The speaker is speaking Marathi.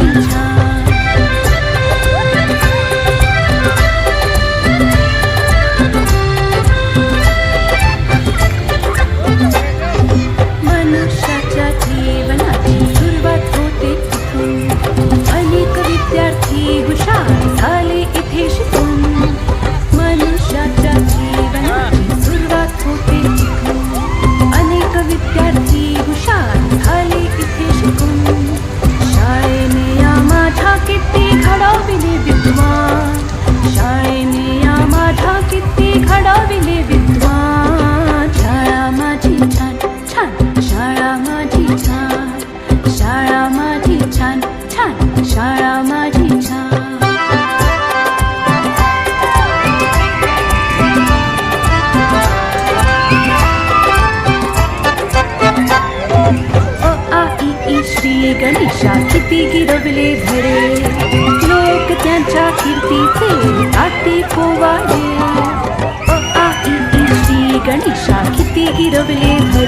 माझी छान. मनुष्याच्या जीवनाची सुरुवात होते तिथून. अनेक विद्यार्थी हुशार झाले इथे शिकून. मनुष्याच्या जीवनाची सुरुवात होते तिथून. अनेक विद्यार्थी हुशार झाले इथे शिकून. शाळेने या माझ्या किती घडविले विद्वान. शाळेने या माझ्या किती घडविले विद्वान. शाळा माझी छान छान, शाळा माझी छान. शाळा माझी छान छान, शाळा माझी छान. श्री गणेशा किती गिरवले धडे. लोक त्यांच्या कीर्तीचे ताटे पोवाडे. श्री गणेशा किती गिरवले धडे.